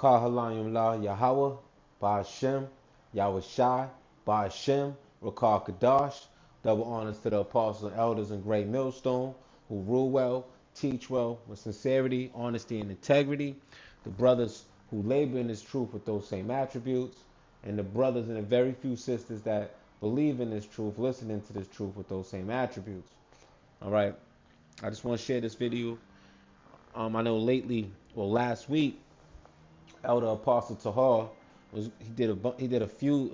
Kahalayim La Yahweh, Ba'ashem, Yahweh Shai, Ba'ashem, Rakar Kadash. Double honors to the apostles and elders in Great Millstone who rule well, teach well, with sincerity, honesty, and integrity. The brothers who labor in this truth with those same attributes. And the brothers and the very few sisters that believe in this truth, listening to this truth with those same attributes. All right. I just want to share this video. I know lately, well, last week, Elder Apostle Tahar he did a few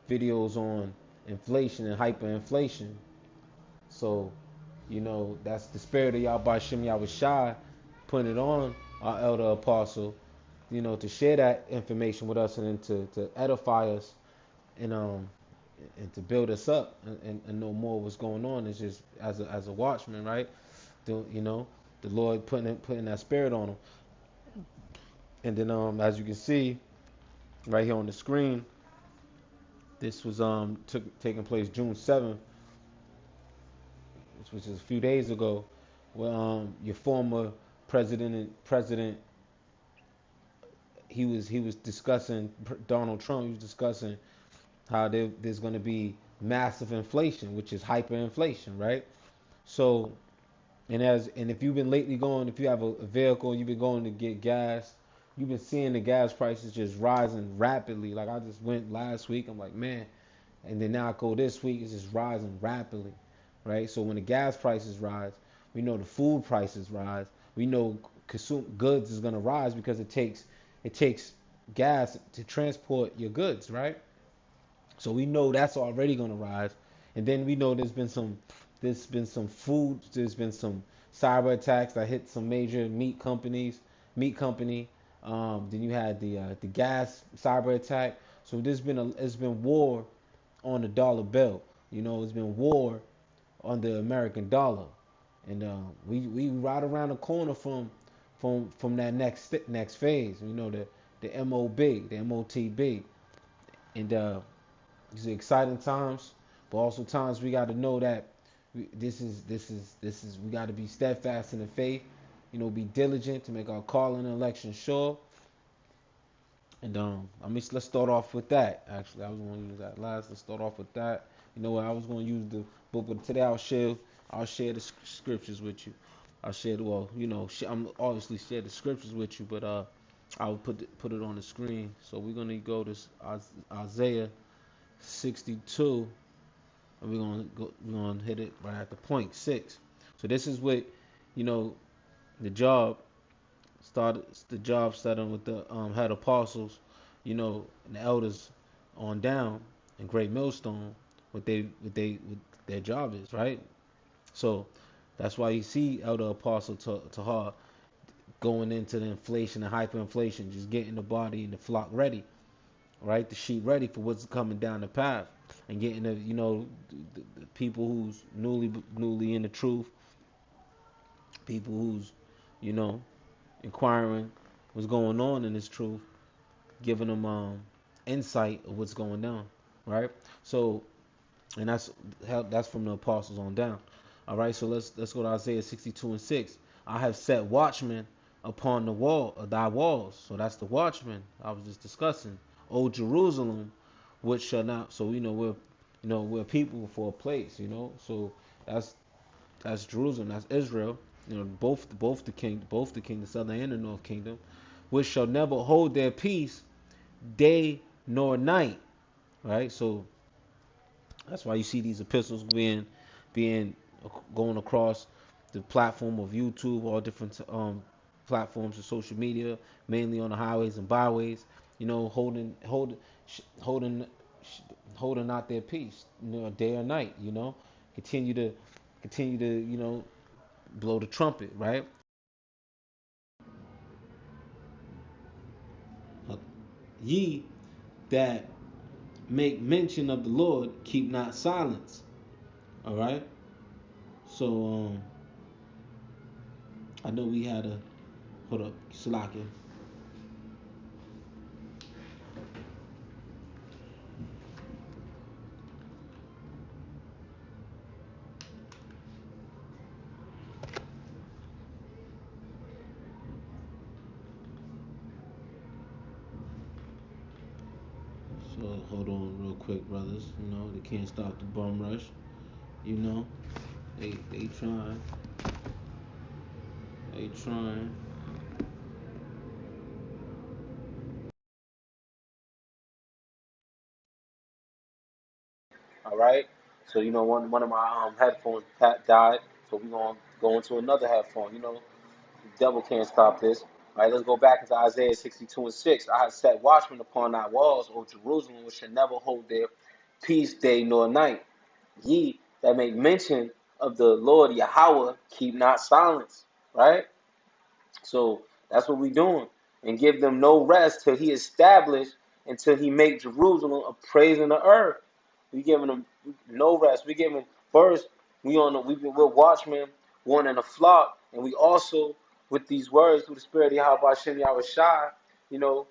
videos on inflation and hyperinflation. So, that's the spirit of Yahweh Shem Yahweh Shai putting it on our Elder Apostle, to share that information with us and to edify us and to build us up and know more what's going on. It's just as a watchman, right? The Lord putting that spirit on him. And then as you can see right here on the screen, this was taking place June 7th, which was a few days ago, where your former president he was discussing Donald Trump. He was discussing how there's going to be massive inflation, which is hyperinflation, right? So, and if you've been lately going, if you have a vehicle, you've been going to get gas, you've been seeing the gas prices just rising rapidly. Like I just went last week, I'm like, man, and then now I go this week, it's just rising rapidly, right? So when the gas prices rise, we know the food prices rise. We know consume goods is gonna rise because it takes gas to transport your goods, right? So we know that's already gonna rise, and then we know there's been some food, there's been some cyber attacks that hit some major meat company. Then you had the gas cyber attack. So it's been war on the dollar bill. It's been war on the American dollar, and we right around the corner from that next phase. The MOB, the MOTB, and these are exciting times, but also times we got to know that we got to be steadfast in the faith. Be diligent to make our call and election sure. And let's start off with that. Actually, I was going to use that last. Let's start off with that. You know what? I was going to use the book, but today I'll share the scriptures with you. I'll share the I'm obviously share the scriptures with you, but I'll put it on the screen. So we're gonna go to Isaiah 62, and we're gonna hit it right at the point 6. So this is what you know the job starting with the head apostles, and the elders on down in Great Millstone, what their job is, right? So that's why you see Elder Apostle Tahar going into the inflation and hyperinflation, just getting the body and the flock ready, right? The sheep ready for what's coming down the path, and getting the people who's newly in the truth, people who's you know inquiring what's going on in this truth, giving them insight of what's going down, right? So, and that's from the apostles on down. All right, so let's go to Isaiah 62:6. I have set watchmen upon the wall of thy walls. So that's the watchman I was just discussing. O Jerusalem, which shall not. So we're people for a place. So that's Jerusalem. That's Israel. Both the southern and the north kingdom, which shall never hold their peace day nor night. Right. So that's why you see these epistles being going across the platform of YouTube, all different platforms of social media, mainly on the highways and byways. Holding holding out their peace, day or night. Continue to blow the trumpet, right? Ye that make mention of the Lord, keep not silence. All right. So I know we had a hold up, Salakia. Hold on real quick, brothers. You know, they can't stop the bum rush. You know, they trying. They trying. All right. So you know, one of my headphones died. So we gonna go into another headphone. You know, the devil can't stop this. All right. Let's go back into Isaiah 62:6. I have set watchmen upon thy walls, O Jerusalem, which shall never hold their peace day nor night. Ye that make mention of the Lord Yahweh, keep not silence. Right. So that's what we're doing. And give them no rest till he establish, until he make Jerusalem a praise in the earth. We giving them no rest. We giving first. We're watchmen, one in a flock, and we also with these words through the Spirit of Yahweh Hashem Yahweh Shai, you know,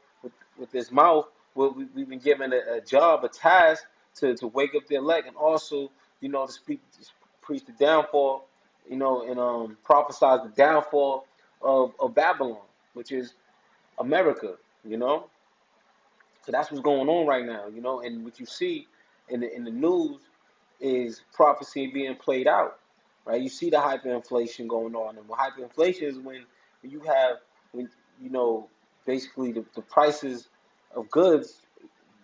with this mouth, we've been given a job, a task to wake up the elect, and also, you know, to preach the downfall, you know, and prophesize the downfall of Babylon, which is America, you know. So that's what's going on right now, you know. And what you see in the news is prophecy being played out, right? You see the hyperinflation going on, and hyperinflation is when you have when you know basically the prices of goods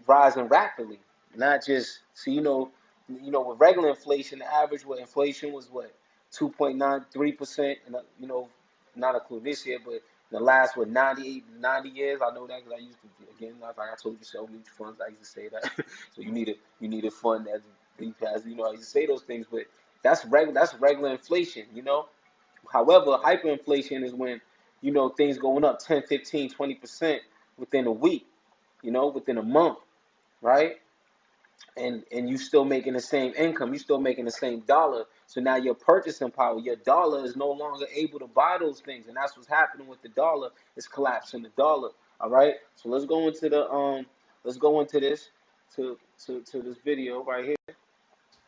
rising rapidly, not just so with regular inflation, the average what inflation was what 2.93%, and not including this year, but in the last 90 years. I know that because I used to again, like I told you, sell mutual funds. I used to say that. So you need a fund as you pass. I used to say those things, but that's regular inflation. However, hyperinflation is when things going up 10, 15, 20% within a week, within a month, right? And you still making the same income, you still making the same dollar. So now your purchasing power, your dollar is no longer able to buy those things, and that's what's happening with the dollar. It's collapsing the dollar. All right. So let's go into this to this video right here.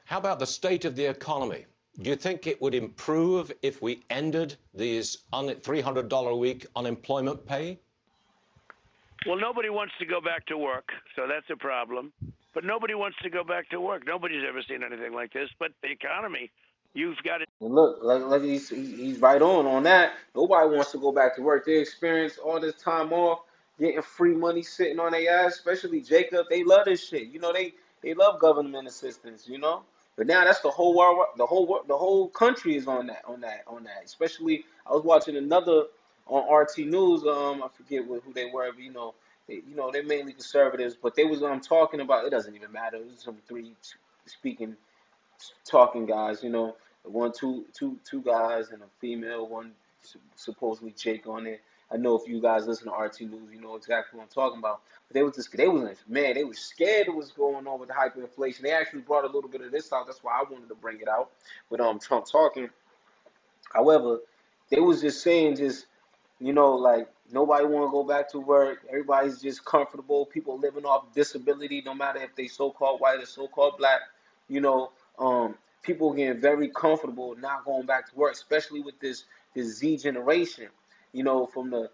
How about the state of the economy? Do you think it would improve if we ended these $300 a week unemployment pay? Well, nobody wants to go back to work, so that's a problem. But nobody wants to go back to work. Nobody's ever seen anything like this. But the economy, you've got it. And look, like he's right on that. Nobody wants to go back to work. They experience all this time off, getting free money sitting on their ass. Especially Jacob, they love this shit. They love government assistance. But now that's the whole world. The whole country is on that. Especially, I was watching another on RT News. I forget who they were, but they're mainly conservatives. But they was talking about, it doesn't even matter. It was some three speaking talking guys, one, two guys and a female, one supposedly Jake on it. I know if you guys listen to RT News, you know exactly what I'm talking about. But they were scared of what's going on with the hyperinflation. They actually brought a little bit of this out. That's why I wanted to bring it out. But Trump talking. However, they was just saying like nobody want to go back to work. Everybody's just comfortable. People living off disability, no matter if they so-called white or so-called black. You know, people getting very comfortable not going back to work, especially with this Z generation. From the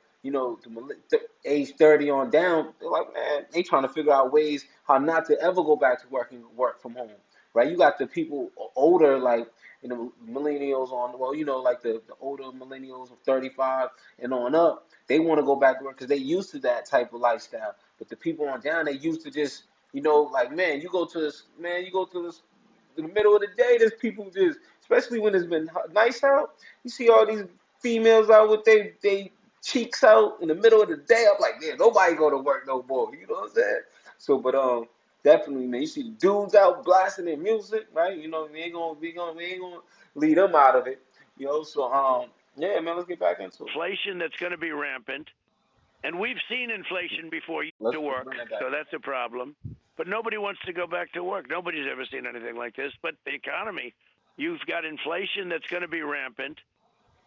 age 30 on down, they're like, man, they trying to figure out ways how not to ever go back to work and work from home. Right? You got the people older, like millennials on, well, like the older millennials of 35 and on up, they want to go back to work because they used to that type of lifestyle. But the people on down, they used to just, like, man, you go to this in the middle of the day, there's people just, especially when it's been nice out, you see all these females out with they cheeks out in the middle of the day. I'm like, yeah, nobody go to work no more. You know what I'm saying? So, but definitely, man, you see the dudes out blasting their music, right? We ain't gonna lead them out of it. So yeah, man, let's get back into it. Inflation that's going to be rampant. And we've seen inflation before you Let's to work, bring that back. so that's a problem. But nobody wants to go back to work. Nobody's ever seen anything like this. But the economy, you've got inflation that's going to be rampant.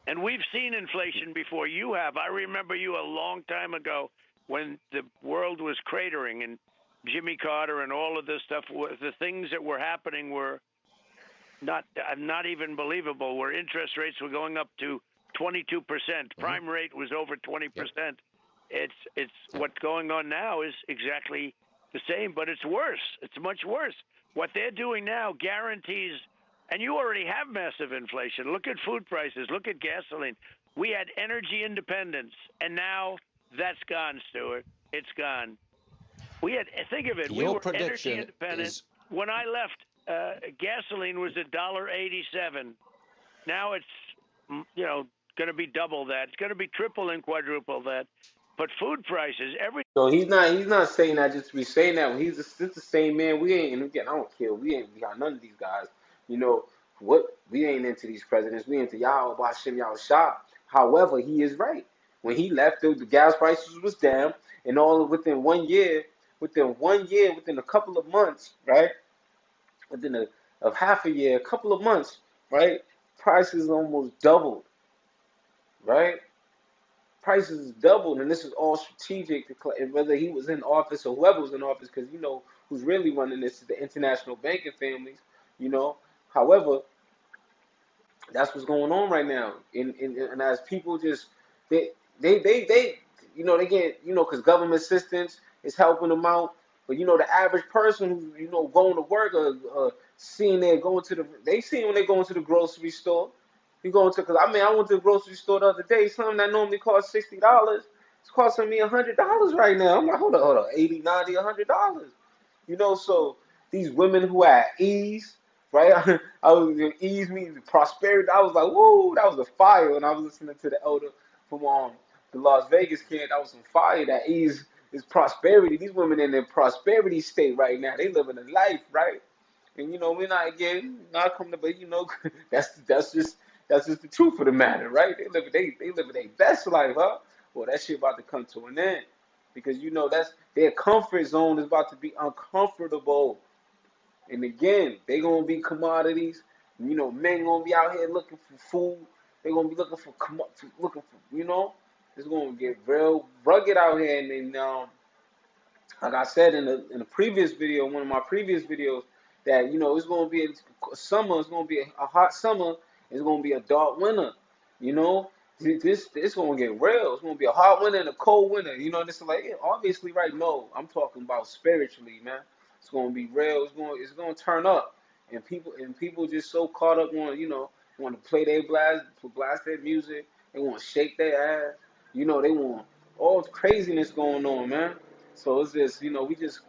And we've seen inflation before you have. I remember you a long time ago when the world was cratering and Jimmy Carter and all of this stuff. The things that were happening were not even believable. Where interest rates were going up to 22%, prime rate was over 20%. It's what's going on now is exactly the same, but it's worse. It's much worse. What they're doing now guarantees, and you already have massive inflation. Look at food prices. Look at gasoline. We had energy independence, and now that's gone, Stuart. It's gone. We had, think of it, we Your were energy prediction independent. is When I left, gasoline was $1.87. Now it's, going to be double that. It's going to be triple and quadruple that. But food prices, So he's not saying that just to be saying that. He's just the same man. We ain't, and again, I don't care. We ain't got none of these guys. You know what? We ain't into these presidents. We into Yahweh Bashem Yahushua. However, he is right. When he left, the gas prices was down, and all within 1 year, within a couple of months, right? Within of half a year, a couple of months, right? Prices almost doubled, right? Prices doubled, and this is all strategic. Whether he was in office or whoever was in office, because you know who's really running this is the international banking families. You know, however, that's what's going on right now. And as people just they they they get because government assistance is helping them out. But the average person who going to work or seeing they going to they see when they go into the grocery store. You going to because I went to the grocery store the other day. Something that normally costs $60, it's costing me $100 right now. I'm like, hold on, 80, 90, $100. So these women who had ease, right? I was ease me prosperity. I was like, whoa, that was a fire. And I was listening to the elder from the Las Vegas camp. That was some fire. That ease is prosperity. These women in their prosperity state right now. They living a life, right? And we're not again not coming to, but that's just the truth of the matter, right? They living their best life, huh? Well, that shit about to come to an end because that's their comfort zone is about to be uncomfortable. And again, they gonna be commodities. Men gonna be out here looking for food. They gonna be looking for. It's gonna get real rugged out here. And then, like I said in the previous video, one of my previous videos, that it's gonna be a summer. It's gonna be a hot summer. It's gonna be a dark winter. You know, this it's gonna get real. It's gonna be a hot winter and a cold winter. This is like obviously right. No, I'm talking about spiritually, man. It's gonna be real. It's gonna turn up, and people just so caught up on want to play their blast their music. They want to shake their ass. They want all craziness going on, man. So it's just we just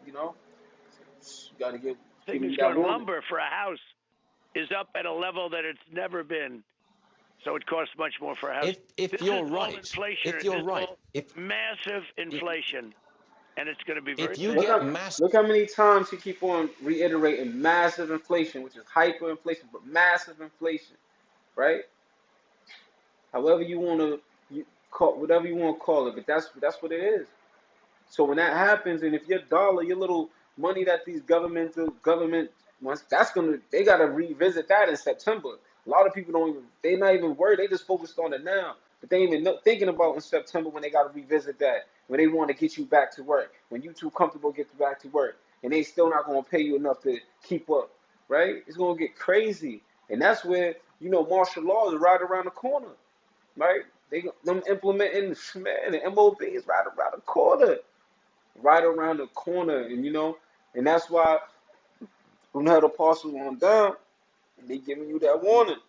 gotta give things me that going, warning. lumber for a house is up at a level that it's never been. So it costs much more for a house. if This you're is all right, inflation. if This you're is right, all if massive inflation, and it's going to be very if you Look painful. get how mass look how many times he keep on reiterating massive inflation, which is hyperinflation, but massive inflation, right? However you want to call whatever you want to call it, but that's what it is. So when that happens, and if your dollar, your little money that these government wants, they gotta revisit that in September. A lot of people they're not even worried. They just focused on it now, but they ain't even thinking about in September when they gotta revisit that. When they want to get you back to work, when you too comfortable get back to work, and they still not gonna pay you enough to keep up, right? It's gonna get crazy, and that's where martial law is right around the corner, right? Them implementing man the MOB is right around the corner, and that's why when the apostles on down, they giving you that warning.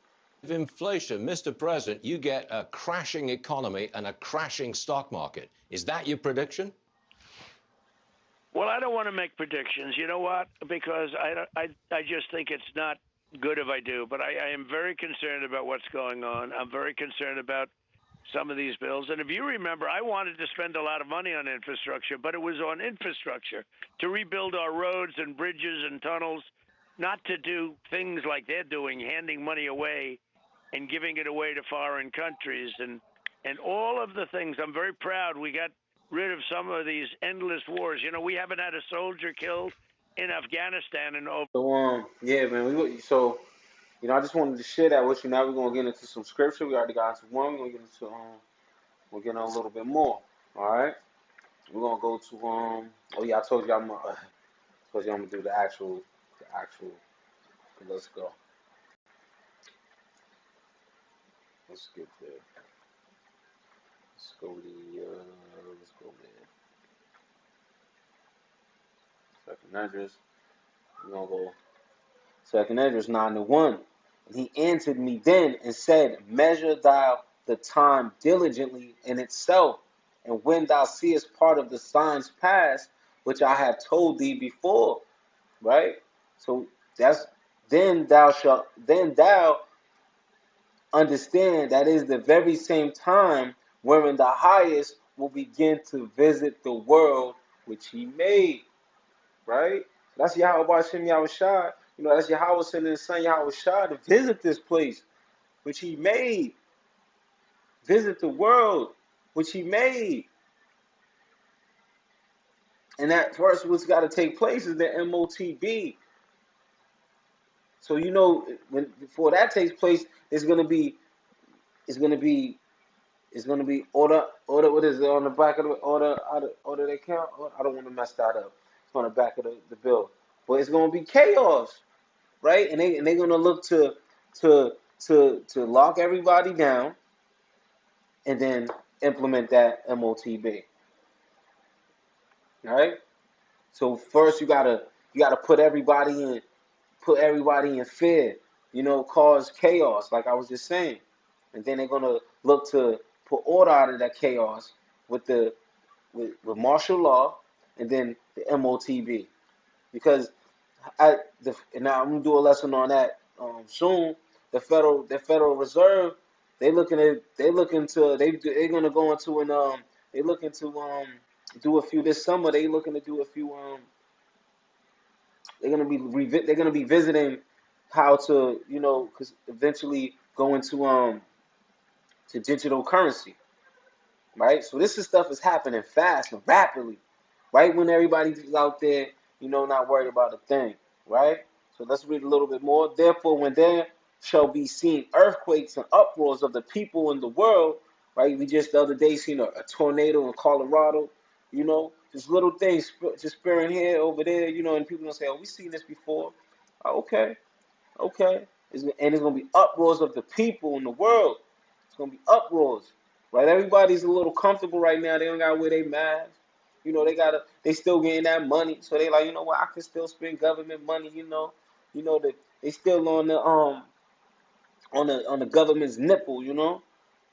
of inflation, Mr. President, you get a crashing economy and a crashing stock market. Is that your prediction? Well, I don't want to make predictions. You know what? Because I just think it's not good if I do. But I am very concerned about what's going on. I'm very concerned about some of these bills. And if you remember, I wanted to spend a lot of money on infrastructure, but it was on infrastructure to rebuild our roads and bridges and tunnels, not to do things like they're doing, handing money away and giving it away to foreign countries and all of the things. I'm very proud we got rid of some of these endless wars. We haven't had a soldier killed in Afghanistan in over. So yeah, man. I just wanted to share that with you. Now we're gonna get into some scripture. We already got into one. We're getting a little bit more. All right. We're gonna go to Oh yeah, I told you I'm gonna do the actual. Let's go. Let's get there. Let's go there. Esdras, we're going to go Second Esdras 9-1. And he answered me then and said, measure thou the time diligently in itself, and when thou seest part of the signs pass, which I have told thee before, right? So that's then thou understand that is the very same time wherein the highest will begin to visit the world which he made, right? That's Yahweh Hashem Yahweh Shai. That's Yahweh sending his son Yahweh Shai to visit this place which he made. Visit the world which he made. And that first what's got to take place is the MOTB. So when before that takes place, it's gonna be order. What is it on the back of the order they count? I don't want to mess that up. It's on the back of the bill, but it's gonna be chaos, right? And they're gonna look to lock everybody down, and then implement that MOTB. All right. So first you gotta put everybody in fear. Cause chaos, like I was just saying, and then they're gonna look to put order out of that chaos with martial law, and then the MOTB, because and now I'm gonna do a lesson on that soon. The Federal Reserve, they're gonna go into they looking to do a few this summer. They looking to do a few they're gonna be visiting how to because eventually go into to digital currency, right? So this stuff is happening fast and rapidly, right when everybody's out there, not worried about a thing, right? So let's read a little bit more. Therefore, when there shall be seen earthquakes and uproars of the people in the world, right? We just the other day seen a tornado in Colorado, just little things just sparing here, over there, and people gonna say, oh, we seen this before. Okay. And it's gonna be uproars of the people in the world. It's gonna be uproars, right? Everybody's a little comfortable right now. They don't gotta wear their masks. They still getting that money, so they like, what? I can still spend government money. That they still on the government's nipple.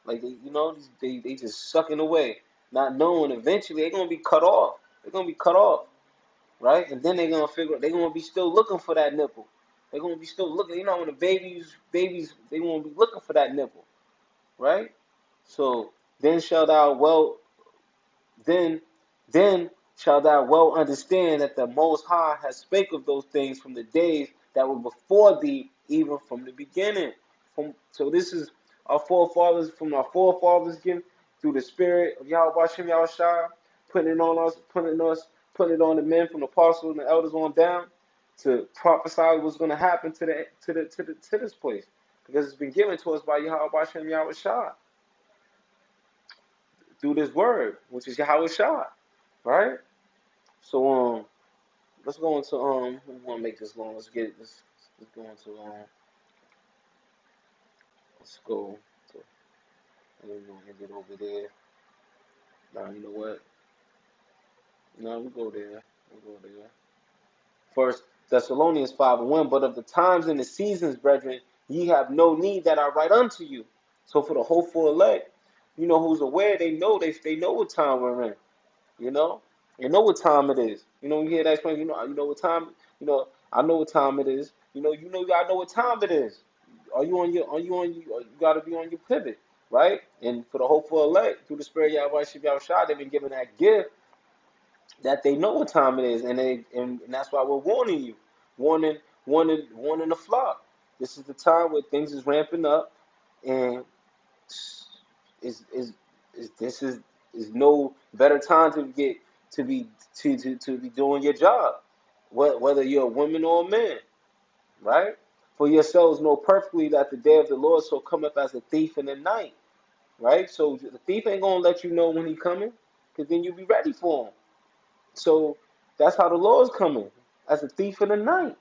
Like they just sucking away, not knowing eventually they're gonna be cut off. They're gonna be cut off, right? And then they're gonna be still looking for that nipple. They're gonna be still looking. When the babies, they gonna be looking for that nipple, right? So then shalt thou well understand that the Most High has spake of those things from the days that were before thee, even from the beginning. So this is our forefathers given through the Spirit of Yahweh Hashem Yahweh Shai, putting it on us, putting it on the men from the apostles and the elders on down to prophesy what's going to happen to this place, because it's been given to us by Yahweh Hashem Yahweh Shai through this word, which is Yahweh Shai, right? So let's go into we want to make this long. Let's go into let's go to, and then we're gonna end it over there. Now you know what? No, we go there. First Thessalonians 5:1. But of the times and the seasons, brethren, ye have no need that I write unto you. So for the hopeful elect, who's aware, they know what time we're in. They know what time it is. You hear that expression, I know what time, I know what time it is. I know what time it is. You gotta be on your pivot, right? And for the hopeful elect, through the Spirit of Yahweh Shai, they've been given that gift that they know what time it is, and that's why we're warning you, warning the flock. This is the time where things is ramping up, and this is no better time to be doing your job, whether you're a woman or a man, right? For yourselves know perfectly that the day of the Lord so cometh as a thief in the night, right? So the thief ain't gonna let you know when he coming, because then you'll be ready for him. So that's how the Lord's coming, as a thief in the night.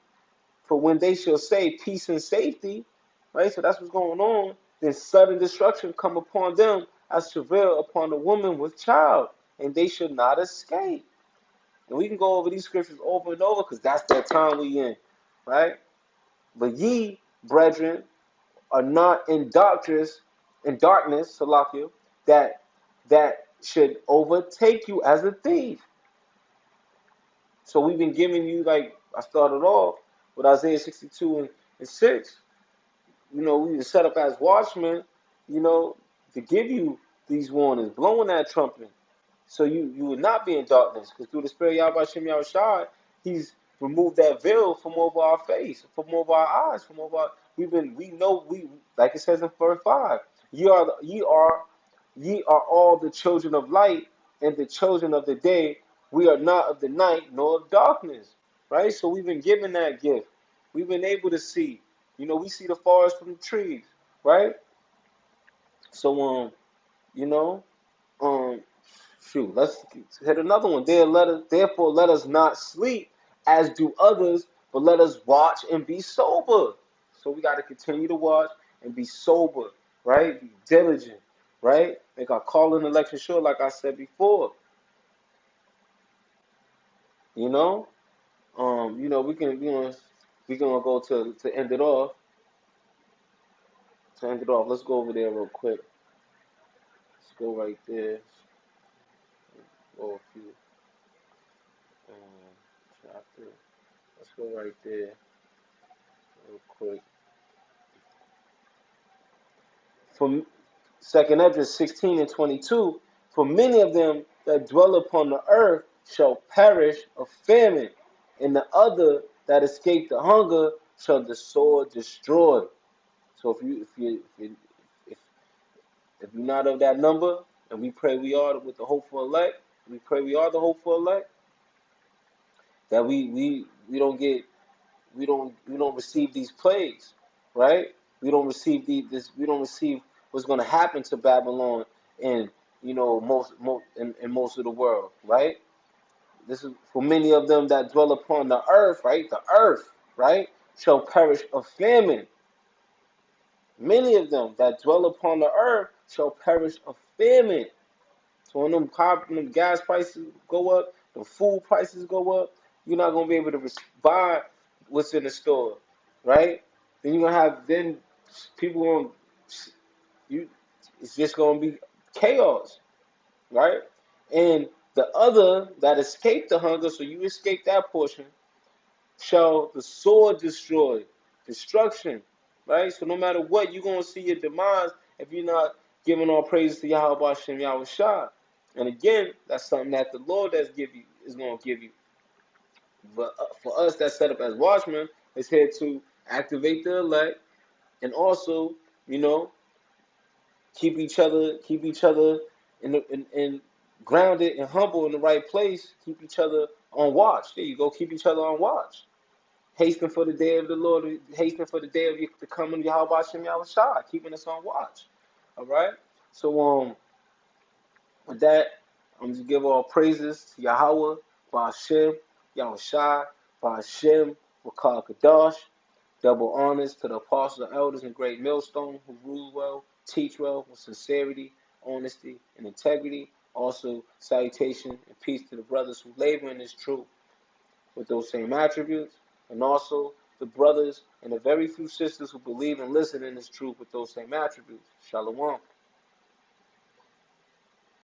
For when they shall say peace and safety, right? So that's what's going on. Then sudden destruction come upon them as travail upon a woman with child, and they should not escape. And we can go over these scriptures over and over because that's that time we in, right? But ye, brethren, are not in darkness, Salakia, that should overtake you as a thief. So we've been giving you, like I started off with Isaiah 62 and 6. You know, we were set up as watchmen, you know, to give you these warnings, blowing that trumpet. So you would not be in darkness, because through the Spirit of Yahweh Shem Yahushua, He's removed that veil from over our face, from over our eyes, from over our, we know, like it says in verse 5, ye are all the children of light and the children of the day. We are not of the night nor of darkness. Right? So we've been given that gift. We've been able to see. You know, we see the forest from the trees, right? So you know, shoot, let's hit another one. Therefore let us not sleep as do others, but let us watch and be sober. So we got to continue to watch and be sober, right? Be diligent, right? Make our call and election sure, like I said before. You know, we're gonna go to end it off. To end it off, let's go over there real quick. Let's go right there. Go a few chapter. Let's go right there real quick. From 2nd Esdras 16 and 22, for many of them that dwell upon the earth shall perish of famine, and the other that escape the hunger shall the sword destroy. So if you're not of that number, and we pray we are with the hopeful elect, we pray we are the hopeful elect, that we don't receive these plagues, right? We don't receive we don't receive what's going to happen to Babylon in most of the world, right? This is for many of them that dwell upon the earth, right? The earth, right, shall perish of famine. Many of them that dwell upon the earth shall perish of famine. So when them gas prices go up, the food prices go up, you're not gonna be able to buy what's in the store, right? Then you're gonna have people going it's just gonna be chaos, right? And the other that escaped the hunger, so you escape that portion, shall the sword destroy, destruction, right? So no matter what, you're gonna see your demise if you're not giving all praises to Yahweh Hashem Yahushua. And again, that's something that the Lord is going to give you. But for us that's set up as watchmen, it's here to activate the elect and also, keep each other in grounded and humble in the right place. Keep each other on watch. There you go. Keep each other on watch. Hasten for the day of the Lord. Hasten for the day of the coming of Yahweh Hashem Yahushua. Keeping us on watch. All right. So with that, I'm just give all praises to Yahweh, Ba'ashem, Yahushua, Ba'ashem, Wakal Kadash. Double honors to the apostles and elders in Great Millstone who rule well, teach well, with sincerity, honesty, and integrity. Also, salutation and peace to the brothers who labor in this truth with those same attributes. And also the brothers and the very few sisters who believe and listen in this truth with those same attributes. Shalom.